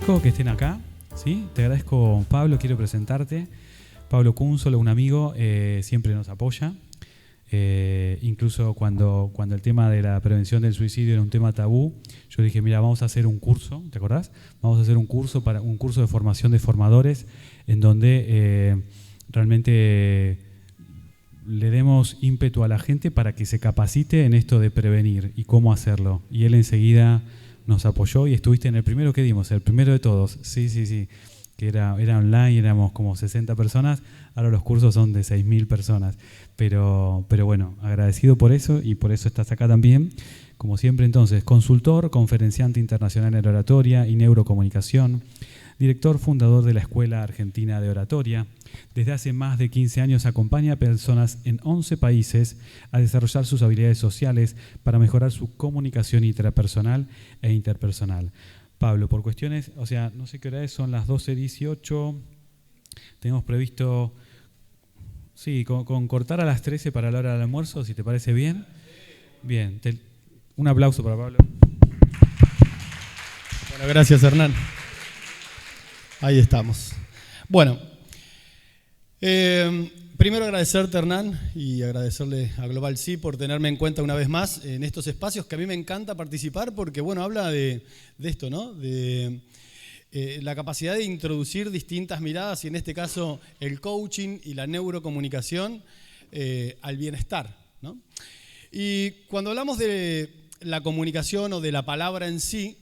agradezco que estén acá, ¿sí? Te agradezco, Pablo, quiero presentarte. Pablo Cúnzolo, un amigo, siempre nos apoya. Incluso cuando el tema de la prevención del suicidio era un tema tabú, yo dije, mira, vamos a hacer un curso, ¿te acordás? Vamos a hacer un curso de formación de formadores en donde realmente le demos ímpetu a la gente para que se capacite en esto de prevenir y cómo hacerlo. Y él enseguida nos apoyó y estuviste en el primero que dimos, el primero de todos. Sí, que era online, éramos como 60 personas, ahora los cursos son de 6.000 personas. Pero bueno, agradecido por eso y por eso estás acá también. Como siempre, entonces, consultor, conferenciante internacional en oratoria y neurocomunicación, director fundador de la Escuela Argentina de Oratoria. Desde hace más de 15 años acompaña a personas en 11 países a desarrollar sus habilidades sociales para mejorar su comunicación intrapersonal e interpersonal. Pablo, por cuestiones, o sea, no sé qué hora es, son las 12:18, tenemos previsto, sí, con cortar a las 13 para la hora del almuerzo, si te parece bien. Bien, un aplauso para Pablo. Bueno, gracias, Hernán. Ahí estamos. Bueno, primero agradecerte, Hernán, y agradecerle a Global Sí por tenerme en cuenta una vez más en estos espacios que a mí me encanta participar porque, bueno, habla de esto, ¿no? De la capacidad de introducir distintas miradas y en este caso el coaching y la neurocomunicación al bienestar, ¿no? Y cuando hablamos de la comunicación o de la palabra en sí,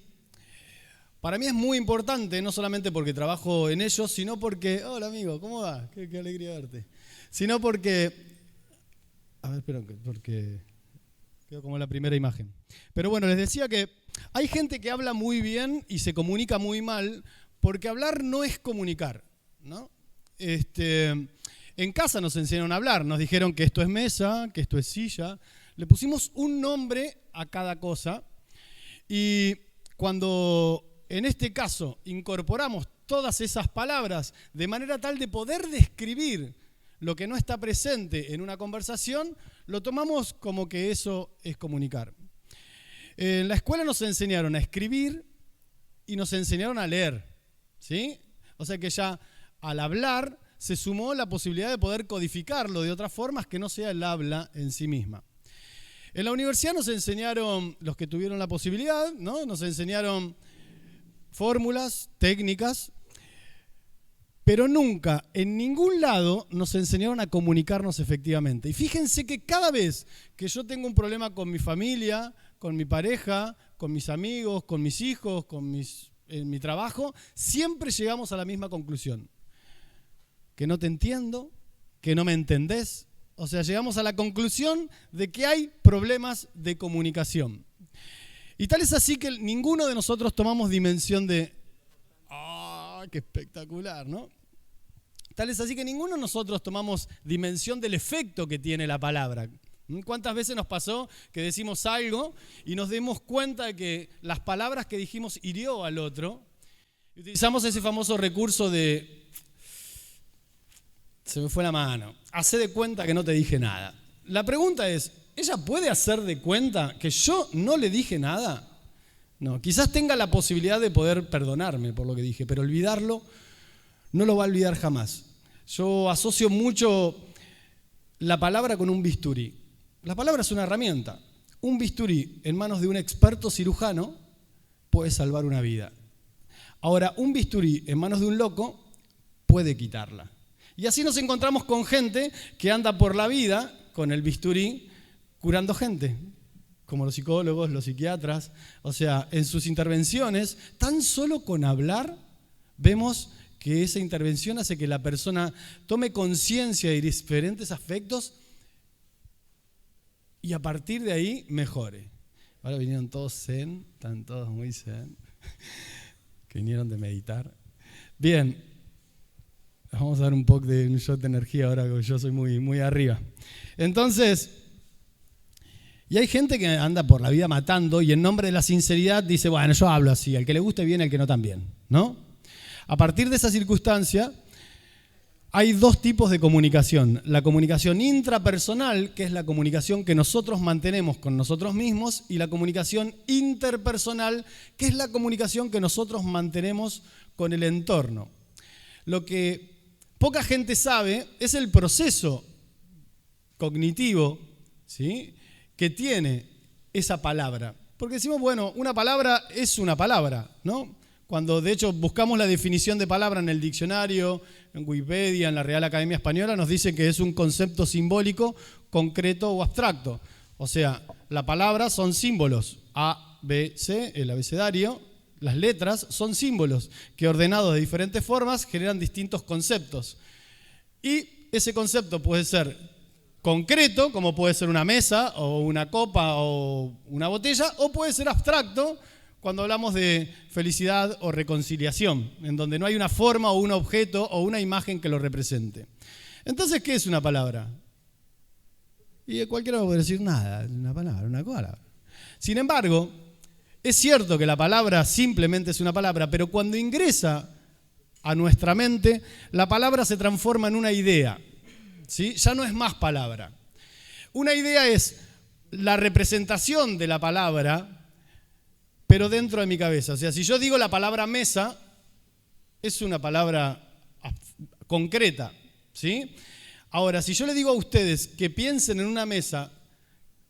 para mí es muy importante, no solamente porque trabajo en ello, sino porque... Hola, amigo, ¿cómo va? Qué alegría verte. Sino porque... A ver, espera, porque quedó como la primera imagen. Pero bueno, les decía que hay gente que habla muy bien y se comunica muy mal, porque hablar no es comunicar, ¿no? En casa nos enseñaron a hablar, nos dijeron que esto es mesa, que esto es silla. Le pusimos un nombre a cada cosa y cuando... En este caso, incorporamos todas esas palabras de manera tal de poder describir lo que no está presente en una conversación, lo tomamos como que eso es comunicar. En la escuela nos enseñaron a escribir y nos enseñaron a leer, ¿sí? O sea que ya al hablar se sumó la posibilidad de poder codificarlo de otras formas que no sea el habla en sí misma. En la universidad nos enseñaron, los que tuvieron la posibilidad, ¿no? Nos enseñaron fórmulas, técnicas, pero nunca, en ningún lado, nos enseñaron a comunicarnos efectivamente. Y fíjense que cada vez que yo tengo un problema con mi familia, con mi pareja, con mis amigos, con mis hijos, en mi trabajo, siempre llegamos a la misma conclusión. Que no te entiendo, que no me entendés. O sea, llegamos a la conclusión de que hay problemas de comunicación. Y tal es así que ninguno de nosotros tomamos dimensión de ¡ah, qué espectacular!, ¿no? Tal es así que ninguno de nosotros tomamos dimensión del efecto que tiene la palabra. ¿Cuántas veces nos pasó que decimos algo y nos dimos cuenta de que las palabras que dijimos hirió al otro? Y utilizamos ese famoso recurso de se me fue la mano, hacé de cuenta que no te dije nada. La pregunta es, ¿ella puede hacer de cuenta que yo no le dije nada? No, quizás tenga la posibilidad de poder perdonarme por lo que dije, pero olvidarlo no lo va a olvidar jamás. Yo asocio mucho la palabra con un bisturí. La palabra es una herramienta. Un bisturí en manos de un experto cirujano puede salvar una vida. Ahora, un bisturí en manos de un loco puede quitarla. Y así nos encontramos con gente que anda por la vida con el bisturí curando gente, como los psicólogos, los psiquiatras. O sea, en sus intervenciones, tan solo con hablar, vemos que esa intervención hace que la persona tome conciencia de diferentes aspectos y a partir de ahí mejore. Ahora vinieron todos zen, están todos muy zen, que vinieron de meditar. Bien, vamos a dar un poco de un shot de energía ahora que yo soy muy arriba. Entonces, y hay gente que anda por la vida matando y en nombre de la sinceridad dice, bueno, yo hablo así, al que le guste bien, al que no también, ¿no? A partir de esa circunstancia, hay dos tipos de comunicación. La comunicación intrapersonal, que es la comunicación que nosotros mantenemos con nosotros mismos, y la comunicación interpersonal, que es la comunicación que nosotros mantenemos con el entorno. Lo que poca gente sabe es el proceso cognitivo, ¿sí?, que tiene esa palabra. Porque decimos, bueno, una palabra es una palabra, ¿no? Cuando de hecho buscamos la definición de palabra en el diccionario, en Wikipedia, en la Real Academia Española, nos dice que es un concepto simbólico, concreto o abstracto. O sea, la palabra son símbolos. A, B, C, el abecedario. Las letras son símbolos que ordenados de diferentes formas generan distintos conceptos. Y ese concepto puede ser concreto, como puede ser una mesa o una copa o una botella, o puede ser abstracto, cuando hablamos de felicidad o reconciliación, en donde no hay una forma o un objeto o una imagen que lo represente. Entonces, ¿qué es una palabra? Y cualquiera va a poder decir nada, una palabra, una palabra. Sin embargo, es cierto que la palabra simplemente es una palabra, pero cuando ingresa a nuestra mente, la palabra se transforma en una idea, ¿sí? Ya no es más palabra. Una idea es la representación de la palabra, pero dentro de mi cabeza. O sea, si yo digo la palabra mesa, es una palabra concreta, ¿sí? Ahora, si yo le digo a ustedes que piensen en una mesa,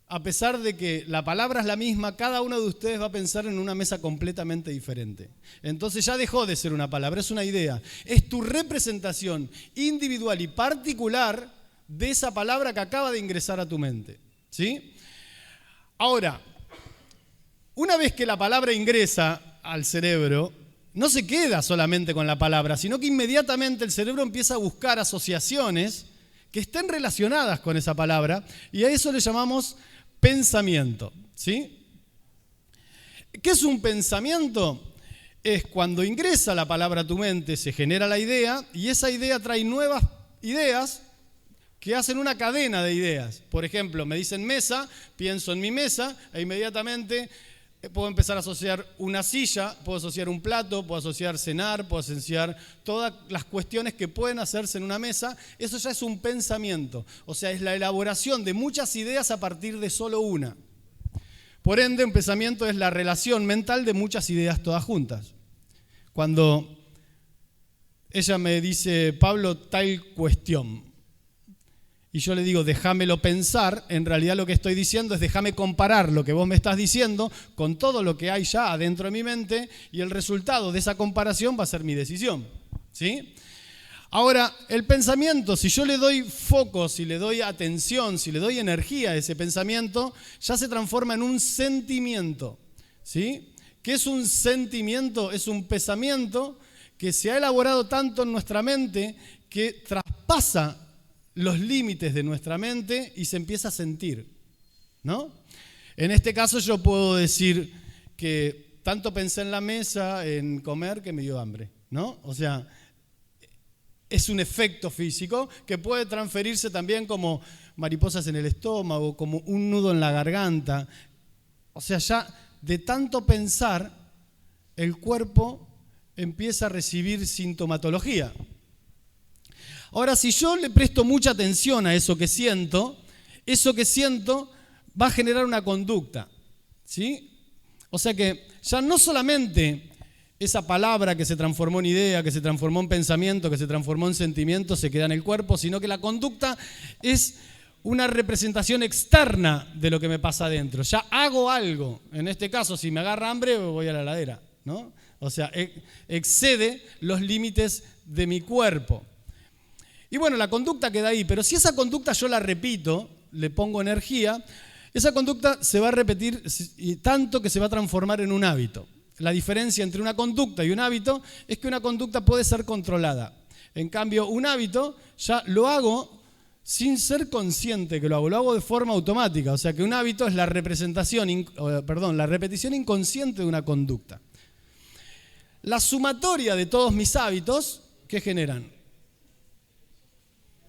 a pesar de que la palabra es la misma, cada uno de ustedes va a pensar en una mesa completamente diferente. Entonces ya dejó de ser una palabra, es una idea. Es tu representación individual y particular de esa palabra que acaba de ingresar a tu mente, ¿sí? Ahora, una vez que la palabra ingresa al cerebro, no se queda solamente con la palabra, sino que inmediatamente el cerebro empieza a buscar asociaciones que estén relacionadas con esa palabra, y a eso le llamamos pensamiento, ¿sí? ¿Qué es un pensamiento? Es cuando ingresa la palabra a tu mente, se genera la idea, y esa idea trae nuevas ideas que hacen una cadena de ideas. Por ejemplo, me dicen mesa, pienso en mi mesa, e inmediatamente puedo empezar a asociar una silla, puedo asociar un plato, puedo asociar cenar, puedo asociar todas las cuestiones que pueden hacerse en una mesa. Eso ya es un pensamiento, o sea, es la elaboración de muchas ideas a partir de solo una. Por ende, un pensamiento es la relación mental de muchas ideas todas juntas. Cuando ella me dice, Pablo, tal cuestión, y yo le digo, déjamelo pensar, en realidad lo que estoy diciendo es déjame comparar lo que vos me estás diciendo con todo lo que hay ya adentro de mi mente, y el resultado de esa comparación va a ser mi decisión, ¿sí? Ahora, el pensamiento, si yo le doy foco, si le doy atención, si le doy energía a ese pensamiento, ya se transforma en un sentimiento, ¿sí? ¿Qué es un sentimiento? Es un pensamiento que se ha elaborado tanto en nuestra mente que traspasa los límites de nuestra mente y se empieza a sentir, ¿no? En este caso yo puedo decir que tanto pensé en la mesa, en comer, que me dio hambre, ¿no? O sea, es un efecto físico que puede transferirse también como mariposas en el estómago, como un nudo en la garganta. O sea, ya de tanto pensar, el cuerpo empieza a recibir sintomatología. Ahora, si yo le presto mucha atención a eso que siento va a generar una conducta, ¿sí? O sea que ya no solamente esa palabra que se transformó en idea, que se transformó en pensamiento, que se transformó en sentimiento, se queda en el cuerpo, sino que la conducta es una representación externa de lo que me pasa adentro. Ya hago algo. En este caso, si me agarra hambre, voy a la heladera, ¿no? O sea, excede los límites de mi cuerpo. Y bueno, la conducta queda ahí, pero si esa conducta yo la repito, le pongo energía, esa conducta se va a repetir tanto que se va a transformar en un hábito. La diferencia entre una conducta y un hábito es que una conducta puede ser controlada. En cambio, un hábito ya lo hago sin ser consciente que lo hago de forma automática. O sea que un hábito es la repetición inconsciente de una conducta. La sumatoria de todos mis hábitos, ¿qué generan?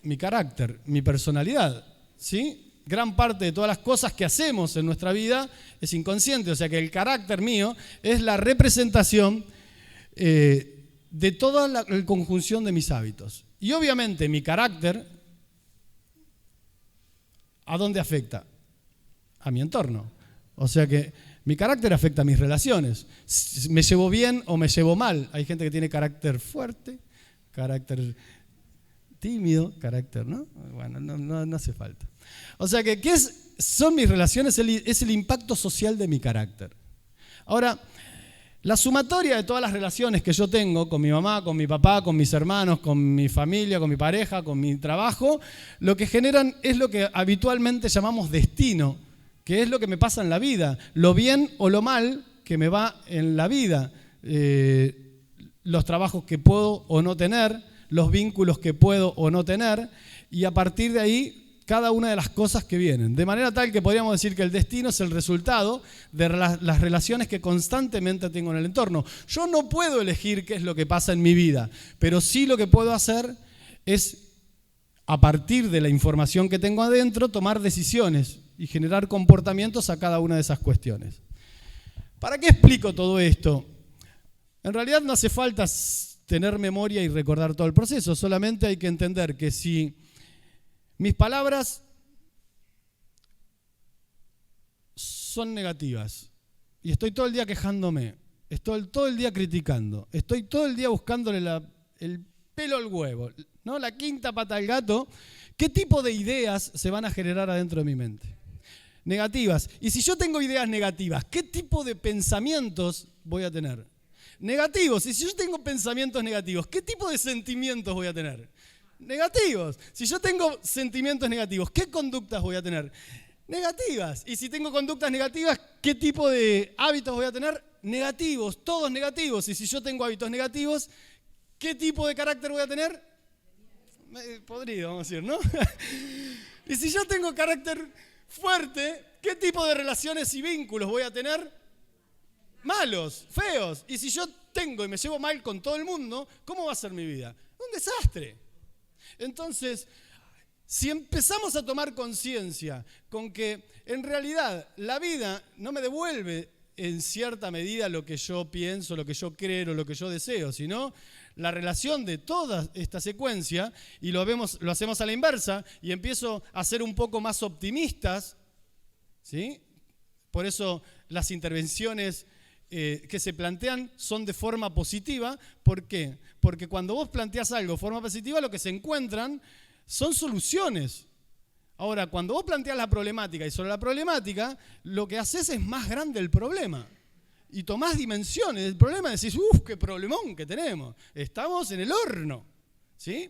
Mi carácter, mi personalidad, ¿sí? Gran parte de todas las cosas que hacemos en nuestra vida es inconsciente, o sea que el carácter mío es la representación de toda la conjunción de mis hábitos. Y obviamente mi carácter, ¿a dónde afecta? A mi entorno. O sea que mi carácter afecta a mis relaciones. ¿Me llevo bien o me llevo mal? Hay gente que tiene carácter fuerte, carácter tímido, carácter, ¿no? Bueno, no hace falta. O sea que, son mis relaciones? Es el impacto social de mi carácter. Ahora, la sumatoria de todas las relaciones que yo tengo con mi mamá, con mi papá, con mis hermanos, con mi familia, con mi pareja, con mi trabajo, lo que generan es lo que habitualmente llamamos destino, que es lo que me pasa en la vida, lo bien o lo mal que me va en la vida, los trabajos que puedo o no tener, los vínculos que puedo o no tener, y a partir de ahí cada una de las cosas que vienen. De manera tal que podríamos decir que el destino es el resultado de las relaciones que constantemente tengo en el entorno. Yo no puedo elegir qué es lo que pasa en mi vida, pero sí lo que puedo hacer es, a partir de la información que tengo adentro, tomar decisiones y generar comportamientos a cada una de esas cuestiones. ¿Para qué explico todo esto? En realidad no hace falta tener memoria y recordar todo el proceso, solamente hay que entender que si mis palabras son negativas y estoy todo el día quejándome, estoy todo el día criticando, estoy todo el día buscándole el pelo al huevo, ¿no? La quinta pata al gato, ¿qué tipo de ideas se van a generar adentro de mi mente? Negativas. Y si yo tengo ideas negativas, ¿qué tipo de pensamientos voy a tener? Negativos. Y si yo tengo pensamientos negativos, ¿qué tipo de sentimientos voy a tener? Negativos. Si yo tengo sentimientos negativos, ¿qué conductas voy a tener? Negativas. Y si tengo conductas negativas, ¿qué tipo de hábitos voy a tener? Negativos, todos negativos. Y si yo tengo hábitos negativos, ¿qué tipo de carácter voy a tener? Podrido, vamos a decir, ¿no? Y si yo tengo carácter fuerte, ¿qué tipo de relaciones y vínculos voy a tener? Malos, feos. Y si yo tengo y me llevo mal con todo el mundo, ¿cómo va a ser mi vida? Un desastre. Entonces, si empezamos a tomar conciencia con que en realidad la vida no me devuelve en cierta medida lo que yo pienso, lo que yo creo, lo que yo deseo, sino la relación de toda esta secuencia, y lo hacemos a la inversa, y empiezo a ser un poco más optimistas, ¿sí? Por eso las intervenciones que se plantean son de forma positiva. ¿Por qué? Porque cuando vos planteás algo de forma positiva, lo que se encuentran son soluciones. Ahora, cuando vos planteás la problemática y sobre la problemática, lo que haces es más grande el problema. Y tomás dimensiones del problema y decís, qué problemón que tenemos. Estamos en el horno, ¿sí?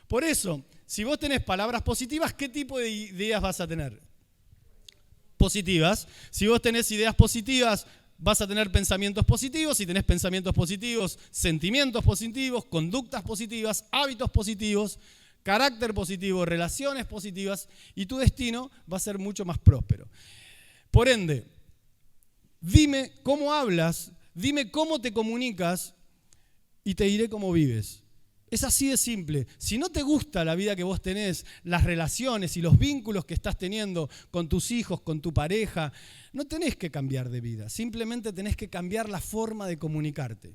Por eso, si vos tenés palabras positivas, ¿qué tipo de ideas vas a tener? Positivas. Si vos tenés ideas positivas, vas a tener pensamientos positivos. Si tenés pensamientos positivos, sentimientos positivos, conductas positivas, hábitos positivos, carácter positivo, relaciones positivas, y tu destino va a ser mucho más próspero. Por ende, dime cómo hablas, dime cómo te comunicas y te diré cómo vives. Es así de simple. Si no te gusta la vida que vos tenés, las relaciones y los vínculos que estás teniendo con tus hijos, con tu pareja, no tenés que cambiar de vida. Simplemente tenés que cambiar la forma de comunicarte.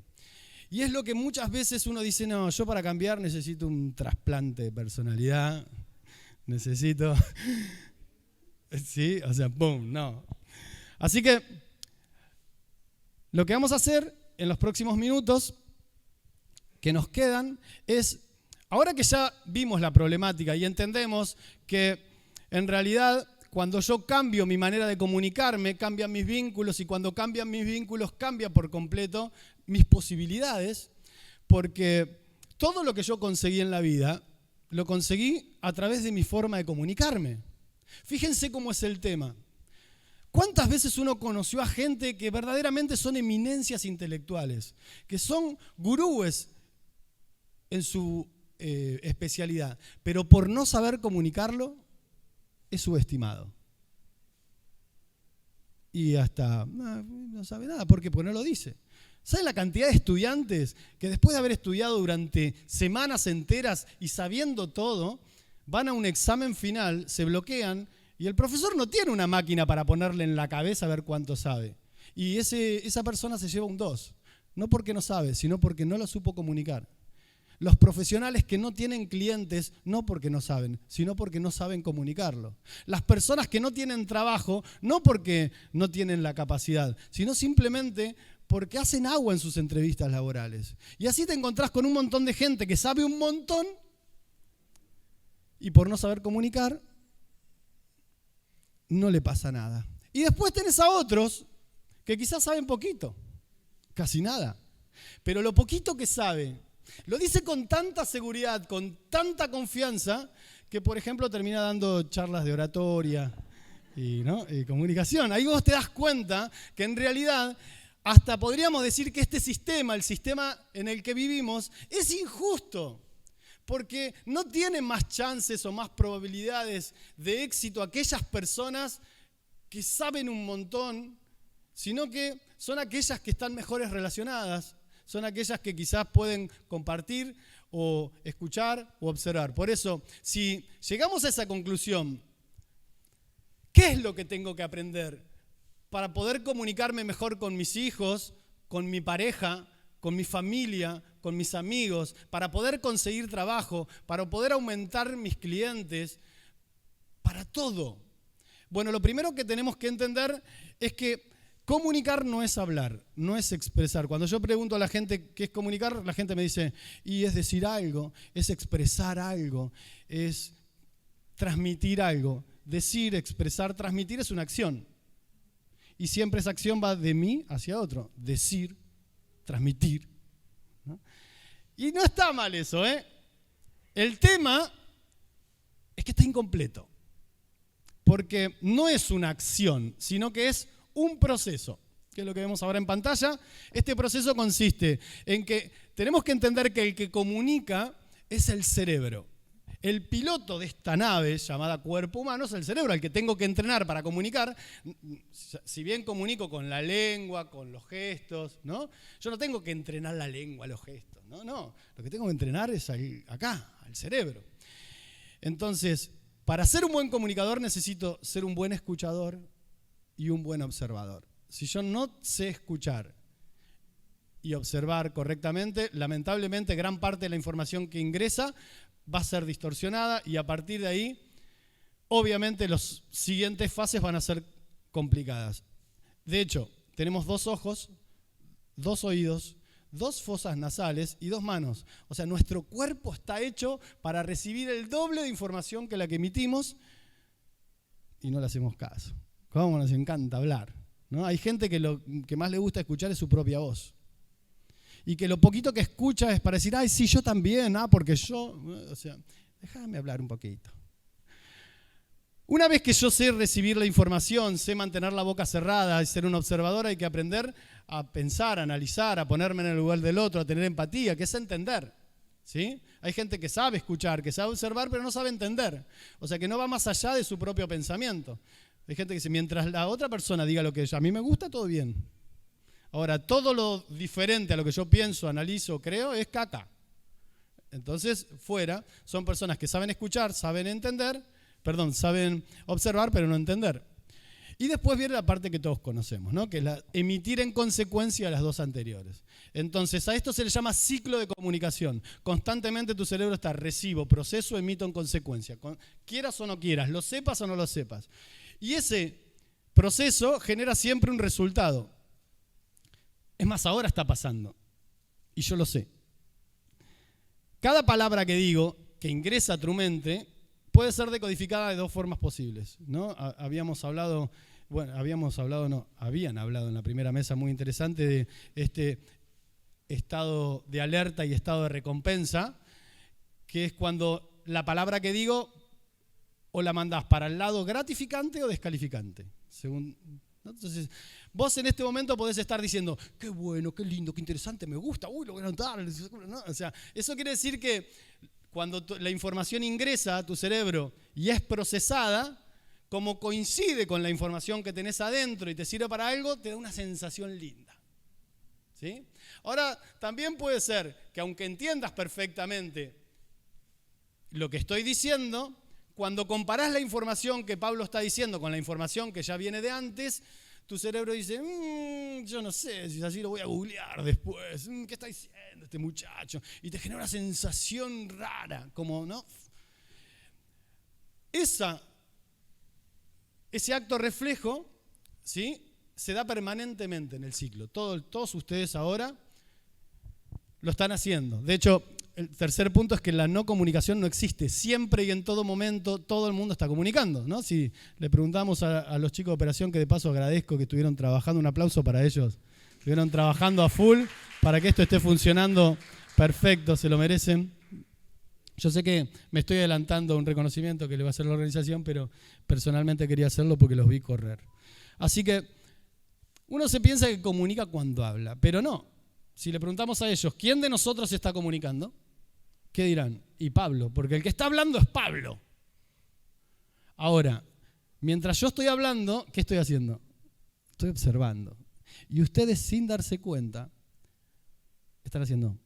Y es lo que muchas veces uno dice, no, yo para cambiar necesito un trasplante de personalidad, necesito... ¿Sí? O sea, ¡pum! No. Así que lo que vamos a hacer en los próximos minutos que nos quedan es, ahora que ya vimos la problemática y entendemos que en realidad cuando yo cambio mi manera de comunicarme, cambian mis vínculos, y cuando cambian mis vínculos cambia por completo mis posibilidades, porque todo lo que yo conseguí en la vida lo conseguí a través de mi forma de comunicarme. Fíjense cómo es el tema. ¿Cuántas veces uno conoció a gente que verdaderamente son eminencias intelectuales, que son gurúes en su especialidad, pero por no saber comunicarlo es subestimado? Y hasta no sabe nada, porque no lo dice. ¿Saben la cantidad de estudiantes que después de haber estudiado durante semanas enteras y sabiendo todo, van a un examen final, se bloquean y el profesor no tiene una máquina para ponerle en la cabeza a ver cuánto sabe? Y esa persona se lleva un 2, no porque no sabe, sino porque no lo supo comunicar. Los profesionales que no tienen clientes, no porque no saben, sino porque no saben comunicarlo. Las personas que no tienen trabajo, no porque no tienen la capacidad, sino simplemente porque hacen agua en sus entrevistas laborales. Y así te encontrás con un montón de gente que sabe un montón y por no saber comunicar, no le pasa nada. Y después tenés a otros que quizás saben poquito, casi nada. Pero lo poquito que sabe, lo dice con tanta seguridad, con tanta confianza, que por ejemplo termina dando charlas de oratoria y comunicación. Ahí vos te das cuenta que en realidad hasta podríamos decir que este sistema, el sistema en el que vivimos, es injusto. Porque no tienen más chances o más probabilidades de éxito aquellas personas que saben un montón, sino que son aquellas que están mejores relacionadas, son aquellas que quizás pueden compartir o escuchar o observar. Por eso, si llegamos a esa conclusión, ¿qué es lo que tengo que aprender para poder comunicarme mejor con mis hijos, con mi pareja, con mi familia, con mis amigos, para poder conseguir trabajo, para poder aumentar mis clientes, para todo? Bueno, lo primero que tenemos que entender es que comunicar no es hablar, no es expresar. Cuando yo pregunto a la gente qué es comunicar, la gente me dice, y es decir algo, es expresar algo, es transmitir algo. Decir, expresar, transmitir es una acción. Y siempre esa acción va de mí hacia otro. Decir, transmitir. ¿No? Y no está mal eso, ¿eh? El tema es que está incompleto. Porque no es una acción, sino que es un proceso, que es lo que vemos ahora en pantalla. Este proceso consiste en que tenemos que entender que el que comunica es el cerebro. El piloto de esta nave llamada cuerpo humano es el cerebro, al que tengo que entrenar para comunicar. Si bien comunico con la lengua, con los gestos, ¿no? Yo no tengo que entrenar la lengua, los gestos, no. Lo que tengo que entrenar es acá, al cerebro. Entonces, para ser un buen comunicador necesito ser un buen escuchador y un buen observador. Si yo no sé escuchar y observar correctamente, lamentablemente gran parte de la información que ingresa va a ser distorsionada y a partir de ahí, obviamente, las siguientes fases van a ser complicadas. De hecho, tenemos 2 ojos, 2 oídos, 2 fosas nasales y 2 manos. O sea, nuestro cuerpo está hecho para recibir el doble de información que la que emitimos y no le hacemos caso. ¿Cómo nos encanta hablar? ¿No? Hay gente que lo que más le gusta escuchar es su propia voz. Y que lo poquito que escucha es para decir, ay, sí, yo también, porque yo... O sea, déjame hablar un poquito. Una vez que yo sé recibir la información, sé mantener la boca cerrada y ser un observador, hay que aprender a pensar, a analizar, a ponerme en el lugar del otro, a tener empatía, que es entender. ¿Sí? Hay gente que sabe escuchar, que sabe observar, pero no sabe entender. O sea, que no va más allá de su propio pensamiento. Hay gente que dice, mientras la otra persona diga lo que a mí me gusta, todo bien. Ahora, todo lo diferente a lo que yo pienso, analizo, creo, es caca. Entonces, fuera, son personas que saben escuchar, saben observar, pero no entender. Y después viene la parte que todos conocemos, ¿no? Que es la emitir en consecuencia a las 2 anteriores. Entonces, a esto se le llama ciclo de comunicación. Constantemente tu cerebro está recibo, proceso, emito en consecuencia. Quieras o no quieras, lo sepas o no lo sepas. Y ese proceso genera siempre un resultado. Es más, ahora está pasando. Y yo lo sé. Cada palabra que digo, que ingresa a tu mente, puede ser decodificada de 2 formas posibles, ¿no? Habían hablado en la primera mesa muy interesante de este estado de alerta y estado de recompensa, que es cuando la palabra que digo o la mandás para el lado gratificante o descalificante. Según, ¿no? Entonces, vos en este momento podés estar diciendo, qué bueno, qué lindo, qué interesante, me gusta, uy, lo voy a anotar. ¿No? O sea, eso quiere decir que cuando la información ingresa a tu cerebro y es procesada, como coincide con la información que tenés adentro y te sirve para algo, te da una sensación linda. ¿Sí? Ahora, también puede ser que aunque entiendas perfectamente lo que estoy diciendo, cuando comparás la información que Pablo está diciendo con la información que ya viene de antes, tu cerebro dice, yo no sé, si así lo voy a googlear después. ¿Qué está diciendo este muchacho? Y te genera una sensación rara, como, ¿no? Ese acto reflejo, ¿sí?, se da permanentemente en el ciclo. Todos ustedes ahora lo están haciendo. De hecho, el tercer punto es que la no comunicación no existe. Siempre y en todo momento todo el mundo está comunicando, ¿no? Si le preguntamos a los chicos de operación, que de paso agradezco que estuvieron trabajando, un aplauso para ellos, estuvieron trabajando a full para que esto esté funcionando perfecto, se lo merecen. Yo sé que me estoy adelantando a un reconocimiento que le va a hacer la organización, pero personalmente quería hacerlo porque los vi correr. Así que uno se piensa que comunica cuando habla, pero no. Si le preguntamos a ellos, ¿quién de nosotros está comunicando? ¿Qué dirán? Y Pablo, porque el que está hablando es Pablo. Ahora, mientras yo estoy hablando, ¿qué estoy haciendo? Estoy observando. Y ustedes, sin darse cuenta, están haciendo.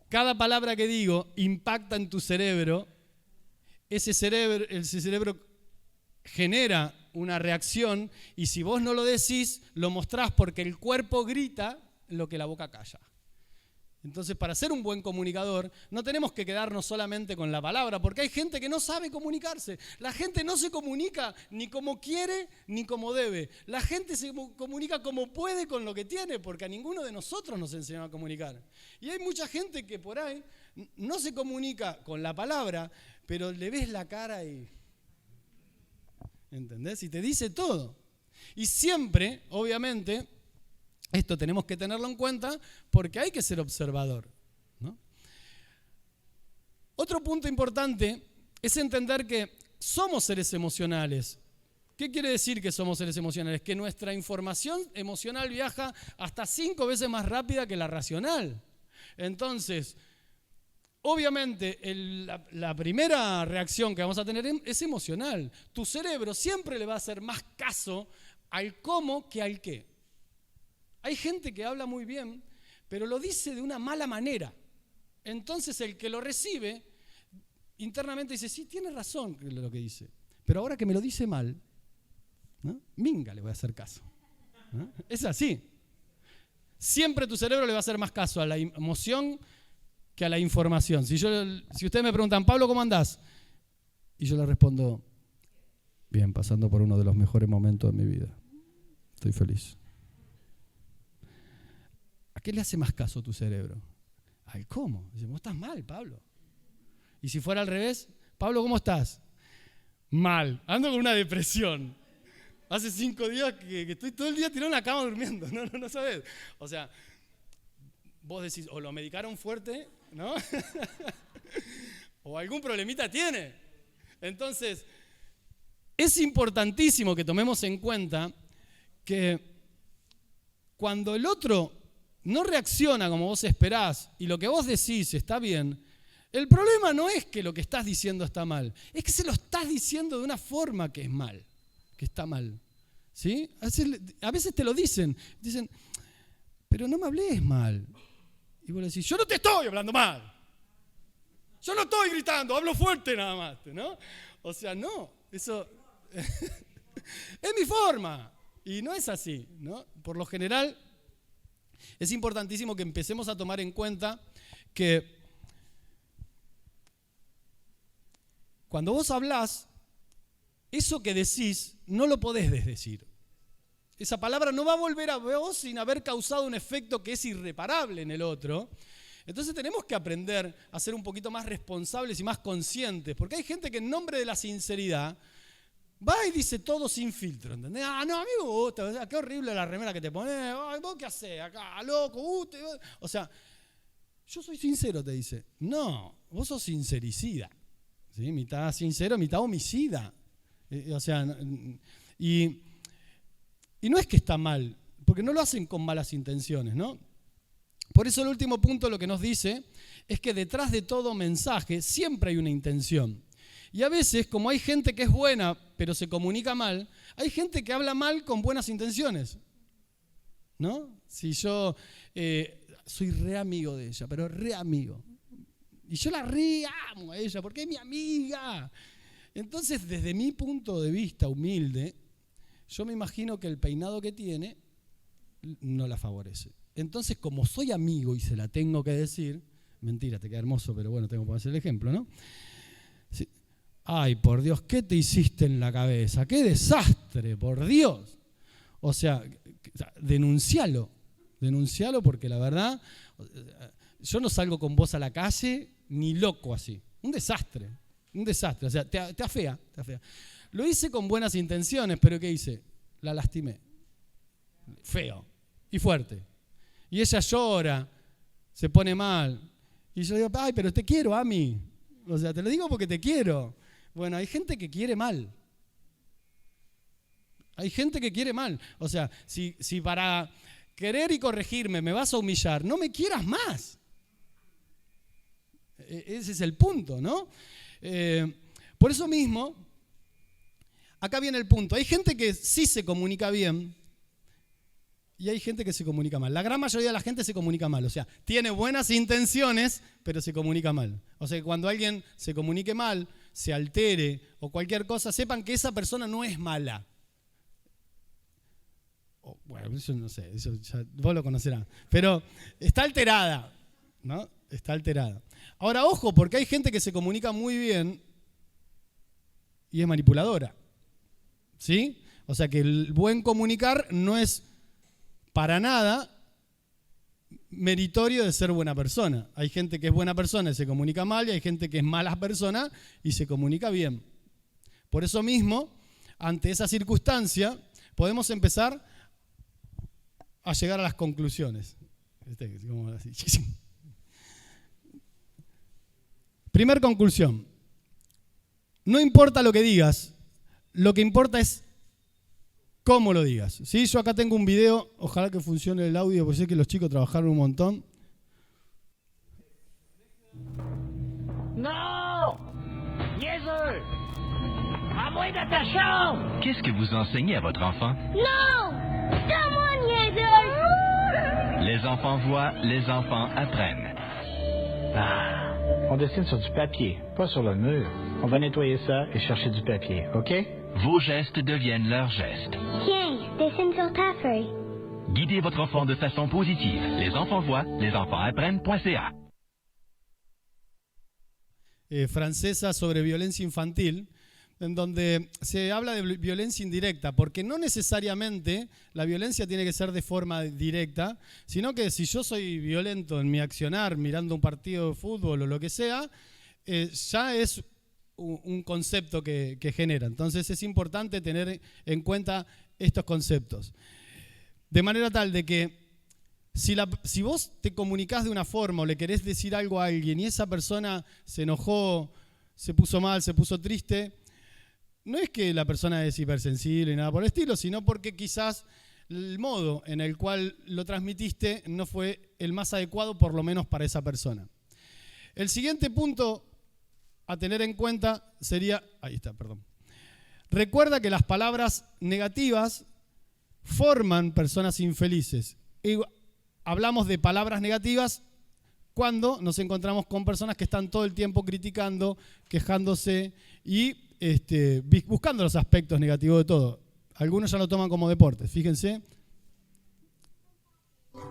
Cada palabra que digo impacta en tu cerebro. Ese cerebro genera una reacción y si vos no lo decís, lo mostrás porque el cuerpo grita lo que la boca calla. Entonces, para ser un buen comunicador, no tenemos que quedarnos solamente con la palabra, porque hay gente que no sabe comunicarse. La gente no se comunica ni como quiere ni como debe. La gente se comunica como puede con lo que tiene, porque a ninguno de nosotros nos enseñó a comunicar. Y hay mucha gente que por ahí no se comunica con la palabra, pero le ves la cara y... ¿entendés? Y te dice todo. Y siempre, obviamente... esto tenemos que tenerlo en cuenta porque hay que ser observador, ¿no? Otro punto importante es entender que somos seres emocionales. ¿Qué quiere decir que somos seres emocionales? Que nuestra información emocional viaja hasta 5 veces más rápida que la racional. Entonces, obviamente, la primera reacción que vamos a tener es emocional. Tu cerebro siempre le va a hacer más caso al cómo que al qué. Hay gente que habla muy bien, pero lo dice de una mala manera. Entonces el que lo recibe internamente dice, sí, tiene razón lo que dice, pero ahora que me lo dice mal, ¿no? Minga le voy a hacer caso, ¿no? Es así. Siempre tu cerebro le va a hacer más caso a la emoción que a la información. Si ustedes me preguntan, Pablo, ¿cómo andás? Y yo le respondo, bien, pasando por uno de los mejores momentos de mi vida. Estoy feliz. ¿A qué le hace más caso tu cerebro? Al cómo. Dice, vos estás mal, Pablo. Y si fuera al revés, Pablo, ¿cómo estás? Mal. Ando con una depresión. Hace 5 días que estoy todo el día tirado en la cama durmiendo. No sabes. O sea, vos decís, o lo medicaron fuerte, ¿no? O algún problemita tiene. Entonces, es importantísimo que tomemos en cuenta que cuando el otro no reacciona como vos esperás y lo que vos decís está bien, el problema no es que lo que estás diciendo está mal, es que se lo estás diciendo de una forma que es mal, que está mal. ¿Sí? A veces te lo dicen, pero no me hables mal. Y vos le decís, yo no te estoy hablando mal. Yo no estoy gritando, hablo fuerte nada más, ¿no? O sea, no, eso es mi forma. Y no es así, ¿no? Por lo general, es importantísimo que empecemos a tomar en cuenta que cuando vos hablás, eso que decís no lo podés desdecir. Esa palabra no va a volver a vos sin haber causado un efecto que es irreparable en el otro. Entonces tenemos que aprender a ser un poquito más responsables y más conscientes, porque hay gente que en nombre de la sinceridad va y dice todo sin filtro, ¿entendés? Ah, no, a mí me gusta, qué horrible la remera que te pones, ay, ¿vos qué hacés acá, loco? O sea, yo soy sincero, te dice. No, vos sos sincericida, ¿sí? Mitad sincero, mitad homicida. O sea, y no es que está mal, porque no lo hacen con malas intenciones, ¿no? Por eso el último punto lo que nos dice es que detrás de todo mensaje siempre hay una intención. Y a veces, como hay gente que es buena, pero se comunica mal, hay gente que habla mal con buenas intenciones, ¿no? Si yo soy re amigo de ella, pero re amigo, Y yo la amo a ella porque es mi amiga. Entonces, desde mi punto de vista humilde, yo me imagino que el peinado que tiene no la favorece. Entonces, como soy amigo y se la tengo que decir, mentira, te queda hermoso, pero bueno, tengo que hacer el ejemplo, ¿no? Sí. Ay, por Dios, ¿qué te hiciste en la cabeza? ¡Qué desastre, por Dios! O sea, denuncialo porque la verdad, yo no salgo con vos a la calle ni loco así. Un desastre, o sea, te afea. Lo hice con buenas intenciones, pero ¿qué hice? La lastimé. Feo y fuerte. Y ella llora, se pone mal. Y yo digo, ay, pero te quiero, Ami. O sea, te lo digo porque te quiero. Bueno, hay gente que quiere mal. O sea, si para querer y corregirme me vas a humillar, no me quieras más. Ese es el punto, ¿no? Por eso mismo, acá viene el punto. Hay gente que sí se comunica bien y hay gente que se comunica mal. La gran mayoría de la gente se comunica mal. O sea, tiene buenas intenciones, pero se comunica mal. O sea, que cuando alguien se comunique mal, se altere o cualquier cosa, sepan que esa persona no es mala. Bueno, eso no sé, eso ya vos lo conocerás. Pero está alterada, ¿no? Está alterada. Ahora, ojo, porque hay gente que se comunica muy bien y es manipuladora. ¿Sí? O sea que el buen comunicar no es para nada meritorio de ser buena persona. Hay gente que es buena persona y se comunica mal, y hay gente que es mala persona y se comunica bien. Por eso mismo, ante esa circunstancia, podemos empezar a llegar a las conclusiones. Primer conclusión. No importa lo que digas, lo que importa es cómo lo digas. ¿Sí? Yo acá tengo un video, ojalá que funcione el audio, porque sé que los chicos trabajaron un montón. Non! Niaiseux! À moins de ta chambre! Qu'est-ce que vous enseignez à votre enfant? Non! Donne-moi, niaiseux! Les enfants voient, les enfants apprennent. Ah, on dessine sur du papier, pas sur le mur. On va nettoyer ça et chercher du papier, OK? Vos gestes deviennent leurs gestes. Tiens, dessine sur ta feuille. Guidez votre enfant de façon positive. Les enfants voient, les enfants apprennent.ca. Francesa sobre violencia infantil, en donde se habla de violencia indirecta, porque no necesariamente la violencia tiene que ser de forma directa, sino que si yo soy violento en mi accionar mirando un partido de fútbol o lo que sea, ya es un concepto que genera. Entonces es importante tener en cuenta estos conceptos. De manera tal de que si vos te comunicás de una forma o le querés decir algo a alguien y esa persona se enojó, se puso mal, se puso triste, no es que la persona es hipersensible ni nada por el estilo, sino porque quizás el modo en el cual lo transmitiste no fue el más adecuado, por lo menos para esa persona. El siguiente punto a tener en cuenta sería, recuerda que las palabras negativas forman personas infelices. Y hablamos de palabras negativas cuando nos encontramos con personas que están todo el tiempo criticando, quejándose y buscando los aspectos negativos de todo. Algunos ya lo toman como deporte, fíjense.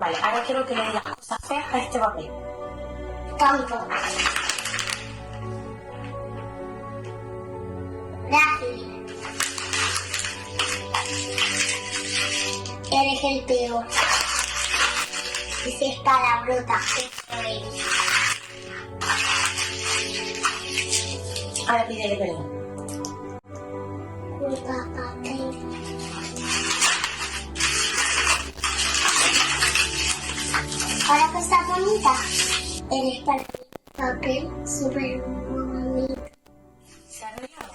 Vale, ahora quiero que le digas cosas feas a este papel. Tonto. Gráfico. Eres el peor. Dices palabrotas. Ahora pídele perdón. Culpa, papel. Ahora que está bonita. Eres papel súper bonito. ¿Se ha arreglado?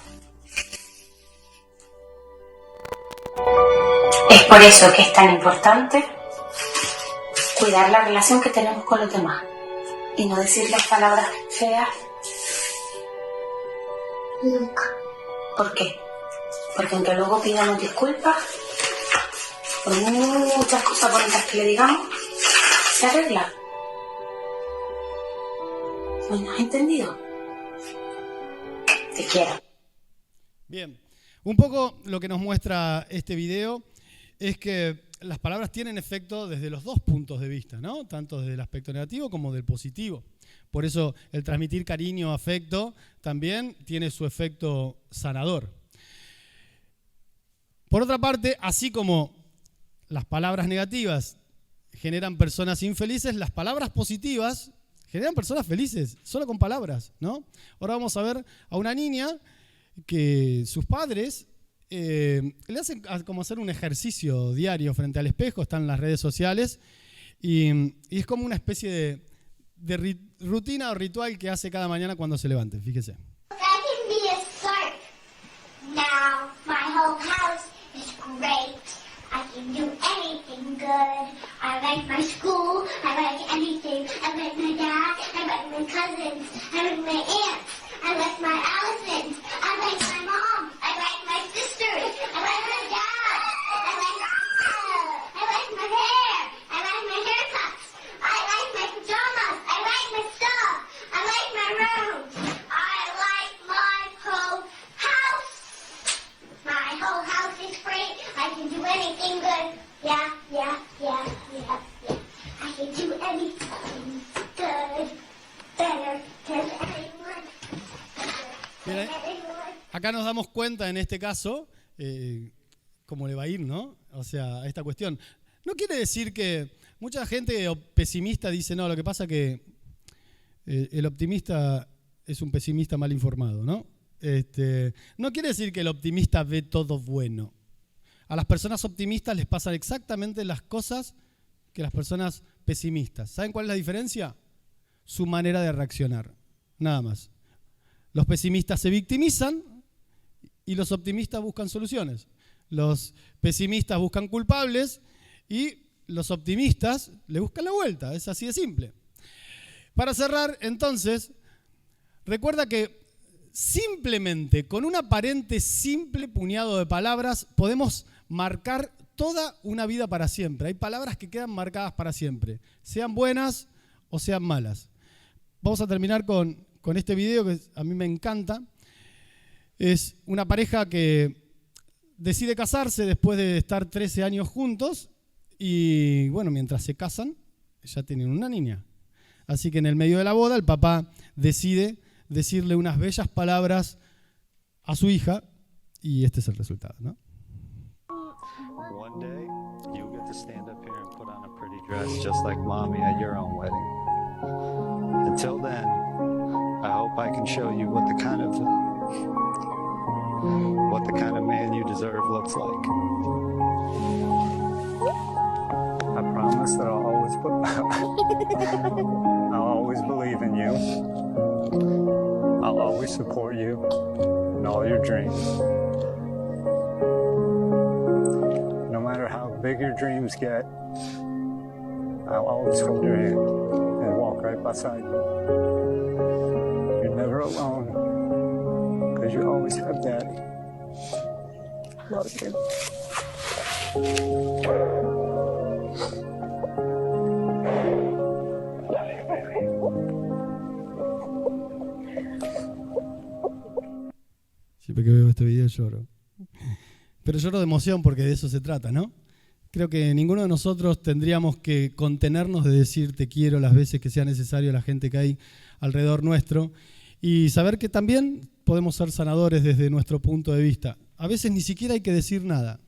Es por eso que es tan importante cuidar la relación que tenemos con los demás y no decirles palabras feas nunca. ¿Por qué? Porque aunque luego pidamos disculpas por muchas cosas bonitas que le digamos, se arregla. ¿Me has entendido? Te quiero. Bien, un poco lo que nos muestra este video es que las palabras tienen efecto desde los dos puntos de vista, ¿no? Tanto desde el aspecto negativo como del positivo. Por eso el transmitir cariño, afecto, también tiene su efecto sanador. Por otra parte, así como las palabras negativas generan personas infelices, las palabras positivas generan personas felices, solo con palabras, ¿no? Ahora vamos a ver a una niña que sus padres le hacen como hacer un ejercicio diario frente al espejo, está en las redes sociales, y es como una especie de rutina o ritual que hace cada mañana cuando se levante, fíjese. I can be a shark. Now my whole house is great. I can do anything good. I like my school. I like anything. I like my dad. I like my cousins. I like my aunts. I like my elephant. I like my mom. I like my sisters. I like my dad. I like my hair. I like my haircuts. I like my pajamas. I like my stuff. I like my room. I like my whole house. My whole house is great. I can do anything good. Yeah. I can do anything good. Better than anyone. Bien, acá nos damos cuenta en este caso cómo le va a ir, ¿no? O sea, a esta cuestión. No quiere decir que mucha gente pesimista dice, no, lo que pasa que el optimista es un pesimista mal informado, ¿no? No quiere decir que el optimista ve todo bueno. A las personas optimistas les pasan exactamente las cosas que las personas pesimistas. ¿Saben cuál es la diferencia? Su manera de reaccionar, nada más. Los pesimistas se victimizan y los optimistas buscan soluciones. Los pesimistas buscan culpables y los optimistas le buscan la vuelta. Es así de simple. Para cerrar, entonces, recuerda que simplemente con un aparente simple puñado de palabras podemos marcar toda una vida para siempre. Hay palabras que quedan marcadas para siempre, sean buenas o sean malas. Vamos a terminar con este video que a mí me encanta. Es una pareja que decide casarse después de estar 13 años juntos y, bueno, mientras se casan, ya tienen una niña. Así que en el medio de la boda el papá decide decirle unas bellas palabras a su hija y este es el resultado, ¿no? One day, you'll get to stand up here and put on a pretty dress just like mommy at your own wedding. Until then, I hope I can show you what the kind of man you deserve looks like. I promise that I'll always believe in you. I'll always support you in all your dreams. No matter how big your dreams get, I'll always hold your hand and walk right beside you. You're never alone, because you always have Daddy. Love you. Siempre que veo este video lloro. Pero lloro de emoción porque de eso se trata, ¿no? Creo que ninguno de nosotros tendríamos que contenernos de decir te quiero las veces que sea necesario a la gente que hay alrededor nuestro y saber que también podemos ser sanadores desde nuestro punto de vista. A veces ni siquiera hay que decir nada.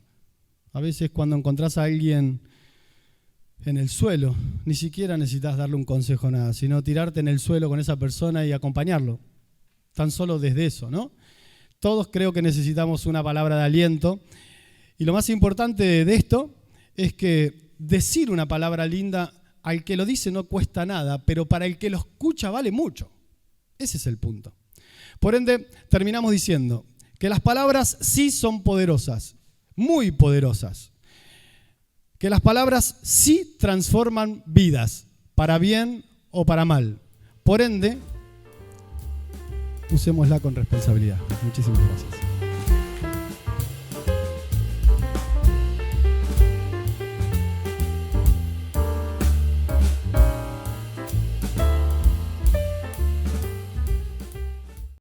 A veces cuando encontrás a alguien en el suelo, ni siquiera necesitas darle un consejo a nada, sino tirarte en el suelo con esa persona y acompañarlo. Tan solo desde eso, ¿no? Todos creo que necesitamos una palabra de aliento. Y lo más importante de esto es que decir una palabra linda al que lo dice no cuesta nada, pero para el que lo escucha vale mucho. Ese es el punto. Por ende, terminamos diciendo que las palabras sí son poderosas, muy poderosas. Que las palabras sí transforman vidas, para bien o para mal. Por ende, usémosla con responsabilidad. Muchísimas gracias.